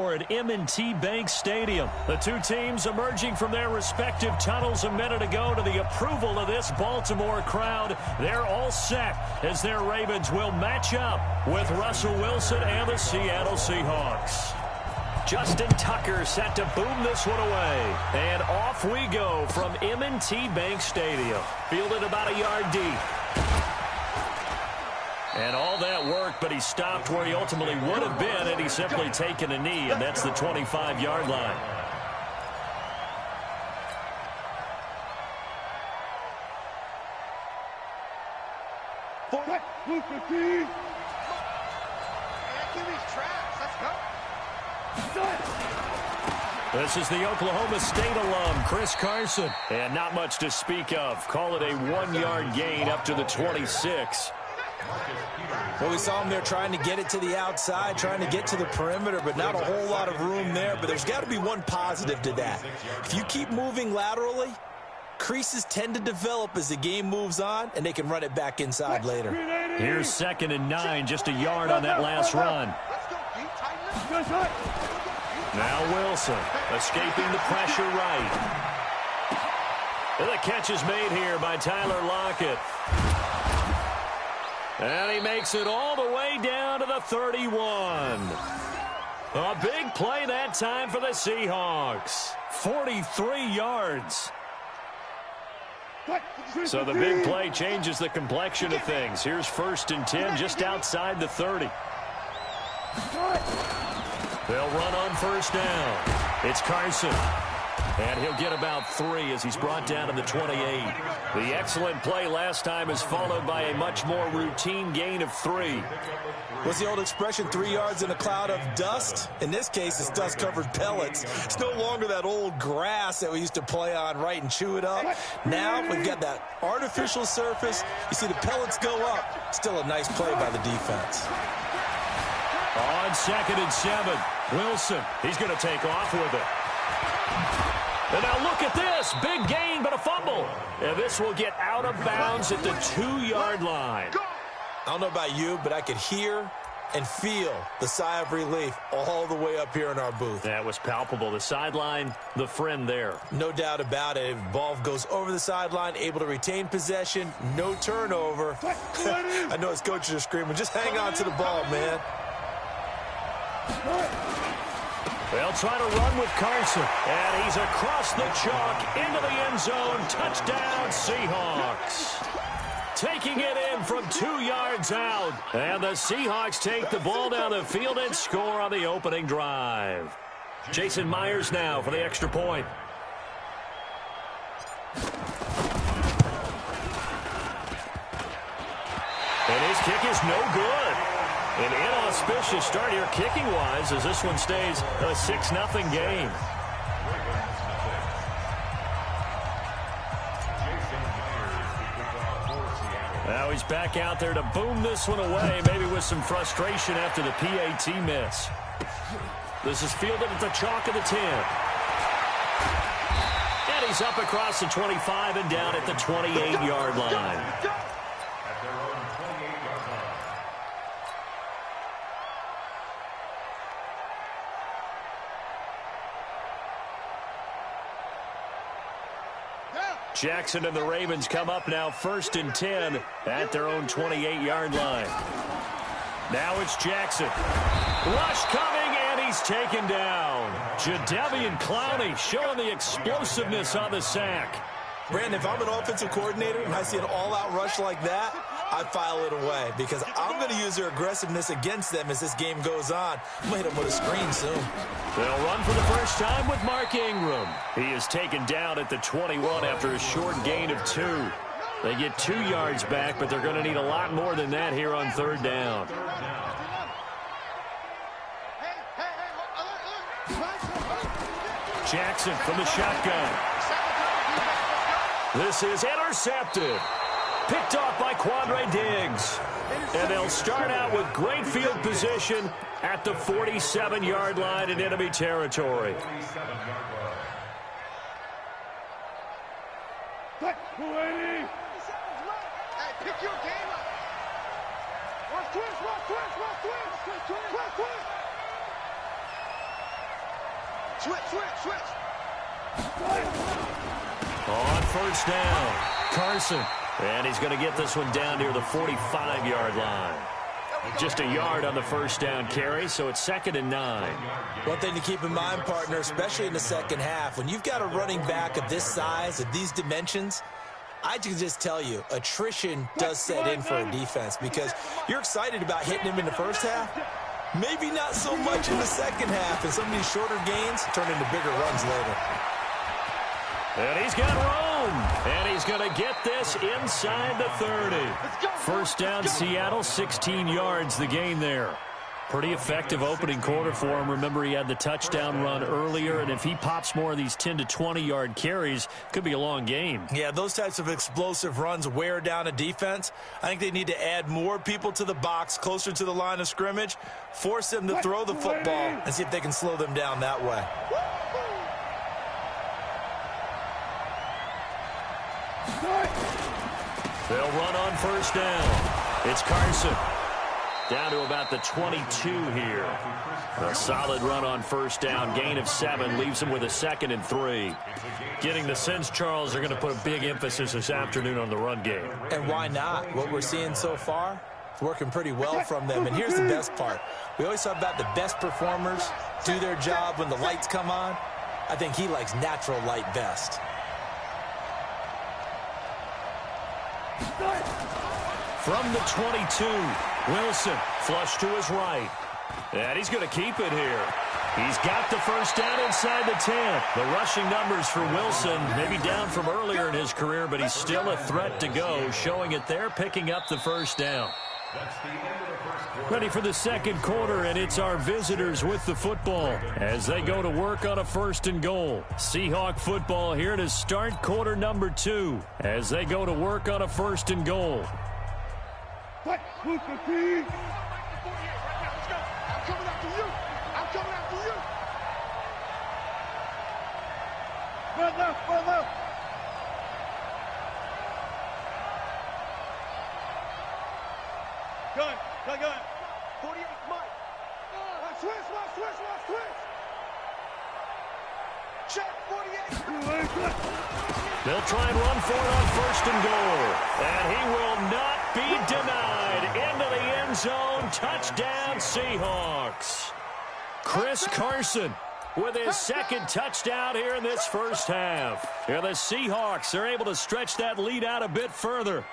At M&T Bank Stadium. The two teams emerging from their respective tunnels a minute ago to the approval of this Baltimore crowd. They're all set as their Ravens will match up with Russell Wilson and the Seattle Seahawks. Justin Tucker set to boom this one away. And off we go from M&T Bank Stadium. Fielded about a yard deep. And all that worked, but he stopped where he ultimately would have been had he simply taken a knee, and that's the 25-yard line. This is the Oklahoma State alum, Chris Carson. And not much to speak of. Call it a 1-yard gain up to the 26. Well, we saw him there trying to get it to the outside, trying to get to the perimeter, but not a whole lot of room there. But there's got to be one positive to that. If you keep moving laterally, creases tend to develop as the game moves on, and they can run it back inside later. Here's 2nd and 9, just a yard on that last run. Now Wilson, escaping the pressure right. And the catch is made here by Tyler Lockett. And he makes it all the way down to the 31. A big play that time for the Seahawks. 43 yards. So the big play changes the complexion of things. Here's 1st and 10 just outside the 30. They'll run on 1st down. It's Carson. And he'll get about 3 as he's brought down to the 28. The excellent play last time is followed by a much more routine gain of 3. What's the old expression, 3 yards in a cloud of dust? In this case, it's dust-covered pellets. It's no longer that old grass that we used to play on, right, and chew it up. Now we've got that artificial surface. You see the pellets go up. Still a nice play by the defense. On 2nd and 7, Wilson, he's going to take off with it. And now look at this. Big gain, but a fumble. And this will get out of bounds at the 2-yard line. I don't know about you, but I could hear and feel the sigh of relief all the way up here in our booth. That was palpable. The sideline, the friend there. No doubt about it. Ball goes over the sideline, able to retain possession, no turnover. I know his coaches are screaming, just hang on to the ball, man. They'll try to run with Carson. And he's across the chalk into the end zone. Touchdown, Seahawks. Taking it in from 2 yards out. And the Seahawks take the ball down the field and score on the opening drive. Jason Myers now for the extra point. And his kick is no good. An inauspicious start here kicking-wise as this one stays a 6-0 game. Now he's back out there to boom this one away, maybe with some frustration after the PAT miss. This is fielded at the chalk of the 10. And he's up across the 25 and down at the 28-yard line. Jackson and the Ravens come up now 1st and 10 at their own 28-yard line. Now it's Jackson. Rush coming, and he's taken down. Jadeveon Clowney showing the explosiveness on the sack. Brandon, if I'm an offensive coordinator and I see an all-out rush like that, I file it away because I'm going to use their aggressiveness against them as this game goes on. I'm going to hit them with a screen soon. They'll run for the first time with Mark Ingram. He is taken down at the 21 after a short gain of 2. They get 2 yards back, but they're going to need a lot more than that here on 3rd down. Jackson from the shotgun. This is intercepted. Picked off by Quandre Diggs. And they'll start out with great field position at the 47-yard line in enemy territory. Hey, pick your game up. Watch twist. On first down, Carson. And he's going to get this one down near the 45-yard line. Just a yard on the first down carry, so it's 2nd and 9. One thing to keep in mind, partner, especially in the second half, when you've got a running back of this size, of these dimensions, I can just tell you, attrition does set in for a defense because you're excited about hitting him in the first half. Maybe not so much in the second half, and some of these shorter gains turn into bigger runs later. And he's got room, and he's going to get this inside the 30. First down, Seattle, 16 yards the gain there. Pretty effective opening quarter for him. Remember, he had the touchdown run earlier, and if he pops more of these 10 to 20-yard carries, could be a long game. Yeah, those types of explosive runs wear down a defense. I think they need to add more people to the box, closer to the line of scrimmage, force them to throw the football, and see if they can slow them down that way. They'll run on first down. It's Carson. Down to about the 22 here. A solid run on first down. Gain of 7 leaves him with a 2nd and 3. Getting the sense, Charles, they're going to put a big emphasis this afternoon on the run game. And why not? What we're seeing so far, it's working pretty well from them. And here's the best part. We always talk about the best performers do their job when the lights come on. I think he likes natural light best. From the 22, Wilson flush to his right. And he's going to keep it here. He's got the first down inside the 10. The rushing numbers for Wilson, maybe down from earlier in his career, but he's still a threat to go, showing it there, picking up the first down. Ready for the second quarter, and it's our visitors with the football as they go to work on a 1st and goal. Seahawk football here to start quarter number 2 as they go to work on a 1st and goal. I'm coming after you. I'm coming after you. Run left, run left. Gun. 48, Mike. Switch. Check, 48. They'll try and run for it on 1st and goal. And he will not be denied. Into the end zone. Touchdown, Seahawks. Chris Carson with his 2nd touchdown here in this first half. Here the Seahawks are able to stretch that lead out a bit further.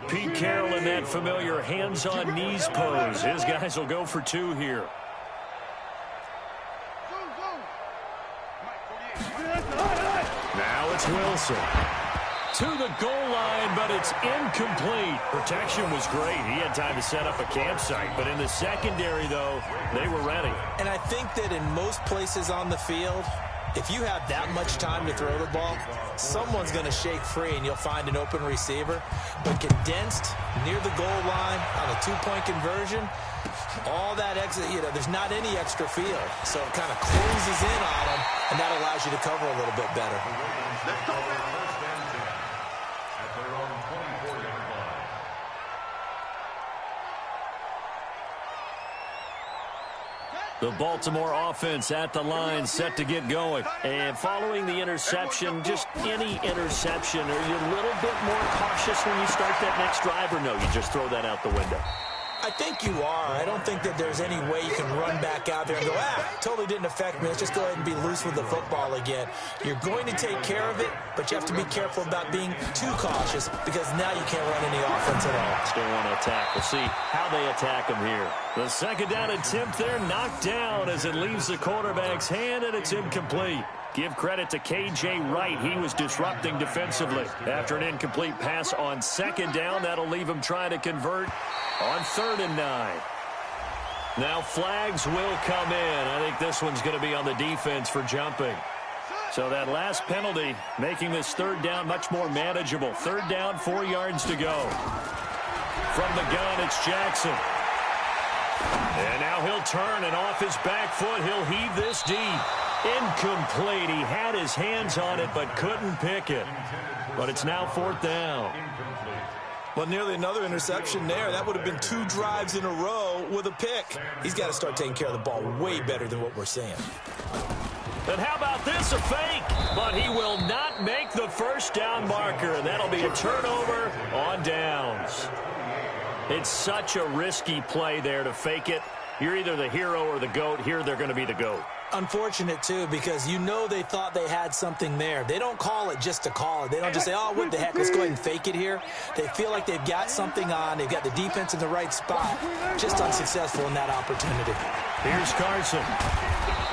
Pete Carroll in that familiar hands-on knees pose. His guys will go for 2 here. Now it's Wilson. To the goal line, but it's incomplete. Protection was great. He had time to set up a campsite. But in the secondary, though, they were ready. And I think that in most places on the field, if you have that much time to throw the ball, someone's going to shake free and you'll find an open receiver. But condensed near the goal line on a 2-point conversion, all that exit, there's not any extra field. So it kind of closes in on them, and that allows you to cover a little bit better. The Baltimore offense at the line, set to get going. And following the interception, just any interception, are you a little bit more cautious when you start that next drive, or no, you just throw that out the window? I think you are. I don't think that there's any way you can run back out there and go, totally didn't affect me. Let's just go ahead and be loose with the football again. You're going to take care of it, but you have to be careful about being too cautious because now you can't run any offense at all. Still want to attack. We'll see how they attack him here. The 2nd down attempt there knocked down as it leaves the quarterback's hand, and it's incomplete. Give credit to K.J. Wright. He was disrupting defensively. After an incomplete pass on 2nd down, that'll leave him trying to convert on 3rd and 9. Now flags will come in. I think this one's going to be on the defense for jumping. So that last penalty making this 3rd down much more manageable. 3rd down, 4 yards to go. From the gun, it's Jackson. And now he'll turn, and off his back foot, he'll heave this deep. Incomplete. He had his hands on it but couldn't pick it. But it's now 4th down. Well, nearly another interception there. That would have been 2 drives in a row with a pick. He's got to start taking care of the ball way better than what we're seeing. And how about this, a fake? But he will not make the first down marker, and that'll be a turnover on downs. It's such a risky play there to fake it. You're either the hero or the GOAT. Here they're going to be the GOAT. Unfortunate, too, because you know they thought they had something there. They don't call it just to call it. They don't just say, oh, what the heck, let's go ahead and fake it here. They feel like they've got something on. They've got the defense in the right spot. Just unsuccessful in that opportunity. Here's Carson.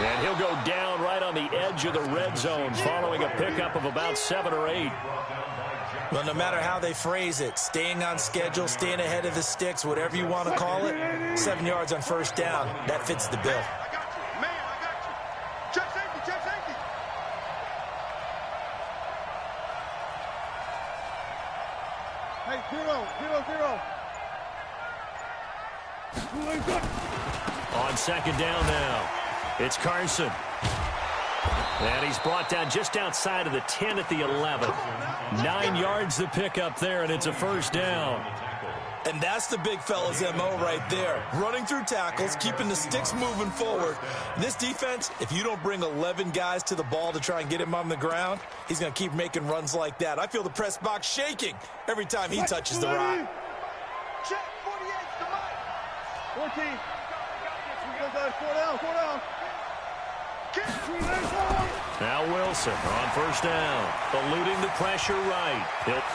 And he'll go down right on the edge of the red zone following a pickup of about 7 or 8. Well, no matter how they phrase it, staying on schedule, staying ahead of the sticks, whatever you want to call it, 7 yards on first down, that fits the bill. Hey, 0-0. On second down now, it's Carson. And he's brought down just outside of the 10 at the 11. 9 yards to pick up there, and it's a first down. And that's the big fella's MO right there. Running through tackles, keeping the sticks moving forward. This defense, if you don't bring 11 guys to the ball to try and get him on the ground, he's going to keep making runs like that. I feel the press box shaking every time he touches the rock. Check 48 to Mike. 14. Four down. Now Wilson on first down, eluding the pressure right.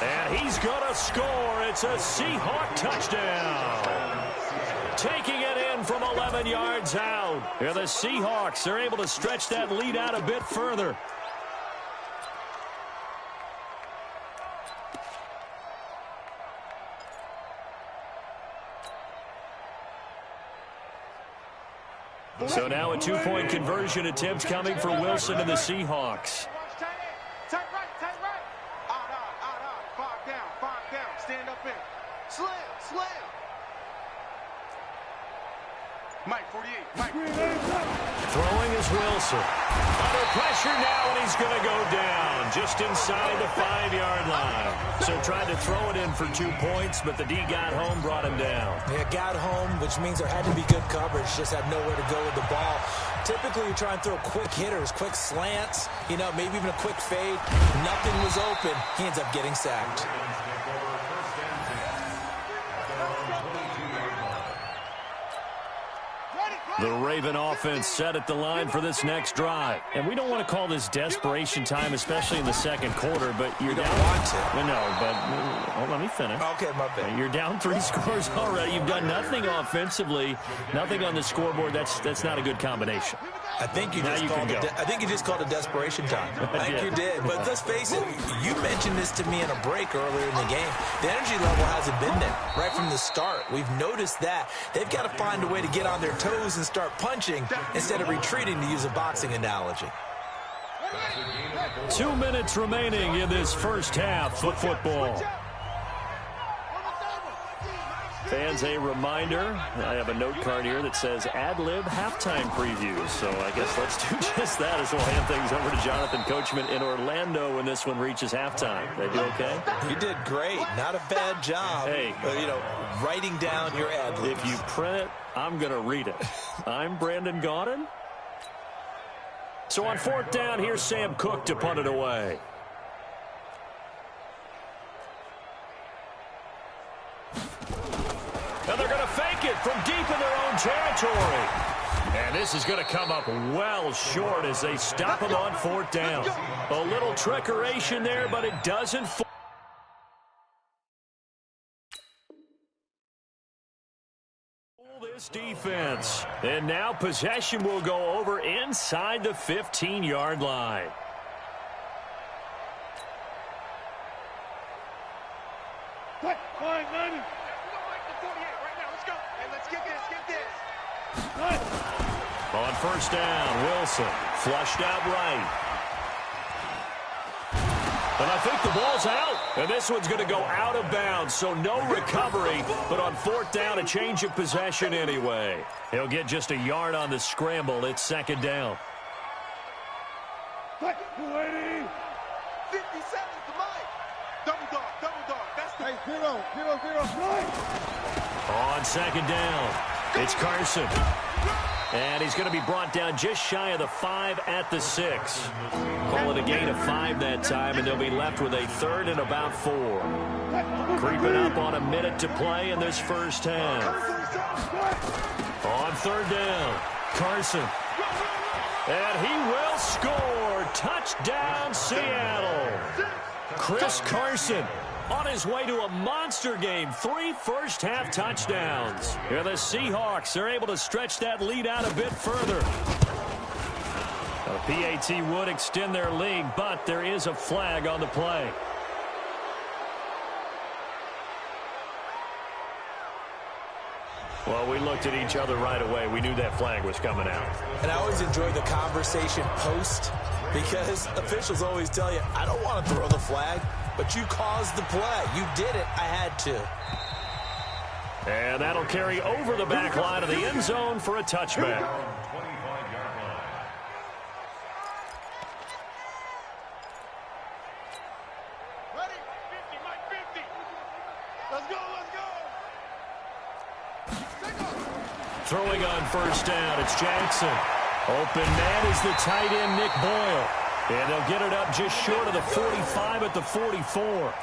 And he's going to score. It's a Seahawk touchdown. Taking it in from 11 yards out. And the Seahawks are able to stretch that lead out a bit further. So now a 2-point conversion attempt coming for Wilson and the Seahawks. Tight right. Out. 5 down. Stand up in. Slam. Mike, 48. Mike. Throwing is Wilson. Under pressure now, and he's going to go down just inside the 5-yard line. So tried to throw it in for 2 points, but the D got home, brought him down. Yeah, got home, which means there had to be good coverage. Just had nowhere to go with the ball. Typically, you try and throw quick hitters, quick slants, maybe even a quick fade. Nothing was open. He ends up getting sacked. The Raven offense set at the line for this next drive. And we don't want to call this desperation time, especially in the second quarter, but you're down. Don't want to. No, but let me finish. Okay, my bad. You're down 3 scores already. You've done nothing offensively, nothing on the scoreboard. That's not a good combination. I think you just called it desperation time. I think you did. But let's face it, you mentioned this to me in a break earlier in the game. The energy level hasn't been there right from the start. We've noticed that. They've got to find a way to get on their toes and start punching instead of retreating, to use a boxing analogy. 2 minutes remaining in this first half of football. Fans, a reminder, I have a note card here that says ad-lib halftime previews. So I guess let's do just that as we'll hand things over to Jonathan Coachman in Orlando when this one reaches halftime. They do okay? You did great. Not a bad job. Hey. Writing down your ad-libs. If you print it, I'm going to read it. I'm Brandon Gaudin. So on fourth down, here's Sam Cook to punt it away. And they're going to fake it from deep in their own territory. And this is going to come up well short as they stop him on fourth down. A little trickeration there, but it doesn't fool this defense. And now possession will go over inside the 15-yard line. On first down, Wilson flushed out right. And I think the ball's out. And this one's going to go out of bounds, so no recovery. But on fourth down, a change of possession anyway. He'll get just a yard on the scramble. It's second down. 57 to Mike. Double dog. That's the On second down, it's Carson. And he's going to be brought down just shy of the 5 at the 6. Call it a gain of 5 that time, and they'll be left with a 3rd and about 4. Creeping up on a minute to play in this first half. On 3rd down, Carson. And he will score. Touchdown, Seattle. Chris Carson on his way to a monster game. 3 first-half touchdowns. And the Seahawks are able to stretch that lead out a bit further. The PAT would extend their lead, but there is a flag on the play. Well, we looked at each other right away. We knew that flag was coming out. And I always enjoy the conversation post because officials always tell you, I don't want to throw the flag, but you caused the play. You did it. I had to. And that'll carry over the back line of the end zone for a touchback. Ready? 50, Mike, 50. Let's go, let's go. Throwing on first down, it's Jackson. Open man is the tight end, Nick Boyle. And they'll get it up just short of the 45 at the 44.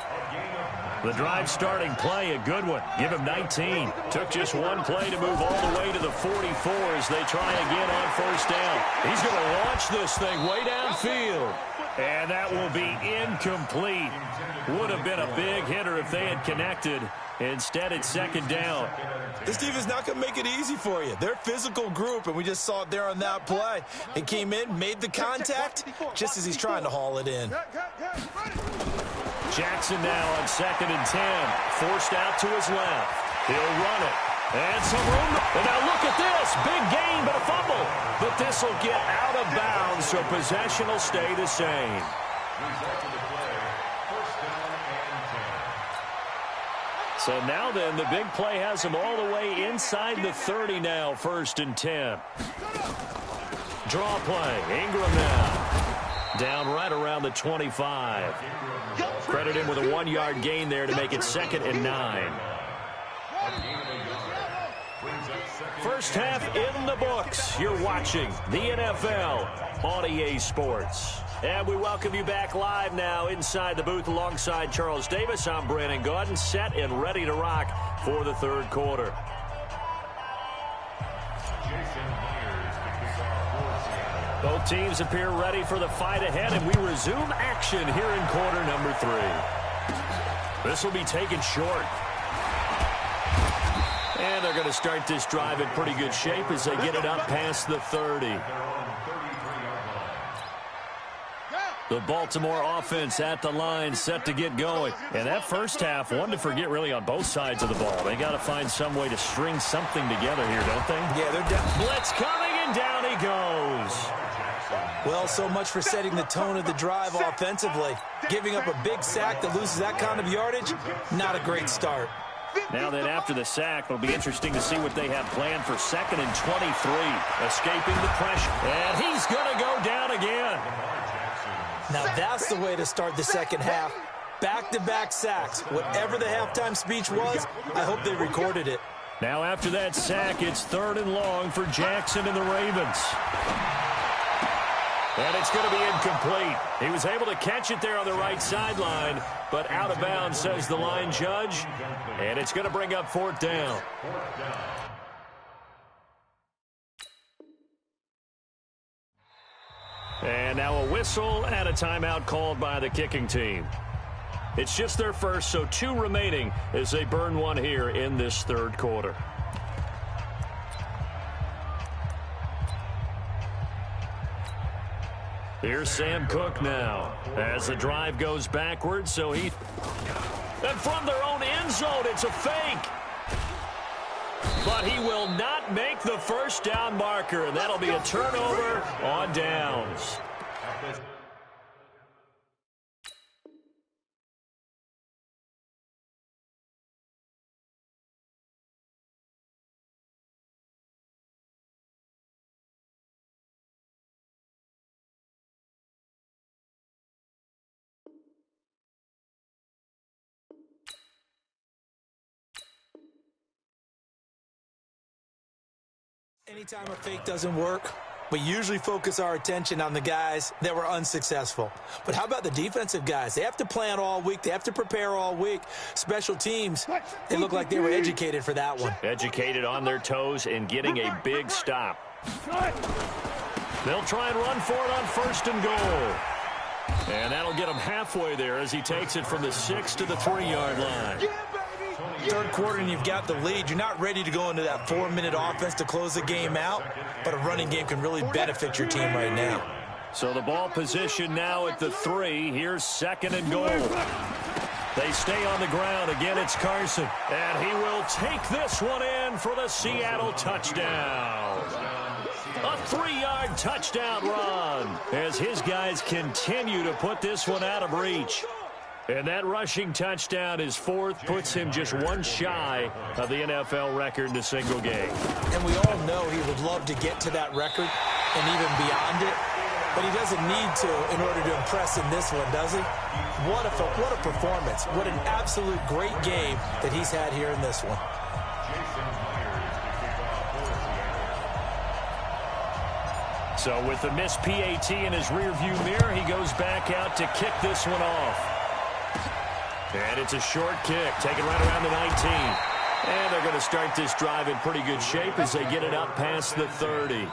The drive starting play, a good one. Give him 19. Took just one play to move all the way to the 44 as they try again on first down. He's going to launch this thing way downfield. And that will be incomplete. Would have been a big hitter if they had connected. Instead, it's second down. This defense not going to make it easy for you. They're a physical group, and we just saw it there on that play. He came in, made the contact, just as he's trying to haul it in. Jackson now on 2nd and 10. Forced out to his left. He'll run it. And some room. And now look at this. Big gain, but a fumble. But this will get out of bounds, so possession will stay the same. So now then, the big play has him all the way inside the 30 now, 1st and 10. Draw play. Ingram now. Down right around the 25. Credit him with a 1-yard gain there to make it 2nd and 9. First half in the books. You're watching the NFL on EA Sports. And we welcome you back live now inside the booth alongside Charles Davis. I'm Brandon Gaudin, set and ready to rock for the 3rd quarter. Both teams appear ready for the fight ahead, and we resume action here in quarter number 3. This will be taken short. And they're going to start this drive in pretty good shape as they get it up past the 30. The Baltimore offense at the line, set to get going. And that first half, one to forget really on both sides of the ball. They got to find some way to string something together here, don't they? Yeah, they're down. Blitz coming, and down he goes. Well, so much for setting the tone of the drive offensively. Giving up a big sack that loses that kind of yardage, not a great start. Now then, after the sack, it'll be interesting to see what they have planned for 2nd and 23. Escaping the pressure. And he's going to go down again. Now that's the way to start the second half. Back-to-back sacks. Whatever the halftime speech was, I hope they recorded it. Now after that sack, it's 3rd and long for Jackson and the Ravens. And it's going to be incomplete. He was able to catch it there on the right sideline, but out of bounds, says the line judge. And it's going to bring up 4th down. And now a whistle and a timeout called by the kicking team. It's just their first, so 2 remaining as they burn one here in this 3rd quarter. Here's Sam Cook now as the drive goes backwards, so he... And from their own end zone, it's a fake. But he will not make the first down marker, and that'll be a turnover on downs. Anytime a fake doesn't work, we usually focus our attention on the guys that were unsuccessful. But how about the defensive guys? They have to plan all week. They have to prepare all week. Special teams, they look like they were educated for that one. Educated on their toes and getting a big stop. They'll try and run for it on 1st and goal. And that'll get him halfway there as he takes it from the 6 to the 3-yard line. Third quarter and you've got the lead. You're not ready to go into that 4-minute offense to close the game out, but a running game can really benefit your team right now. So the ball position now at the 3. Here's 2nd and goal. They stay on the ground. Again, it's Carson. And he will take this one in for the Seattle touchdown. A 3-yard touchdown run as his guys continue to put this one out of reach. And that rushing touchdown is 4th, puts him just one shy of the NFL record in a single game. And we all know he would love to get to that record and even beyond it, but he doesn't need to in order to impress in this one, does he? What a performance. What an absolute great game that he's had here in this one. So with the missed PAT in his rearview mirror, he goes back out to kick this one off. And it's a short kick, taken right around the 19. And they're going to start this drive in pretty good shape as they get it up past the 30.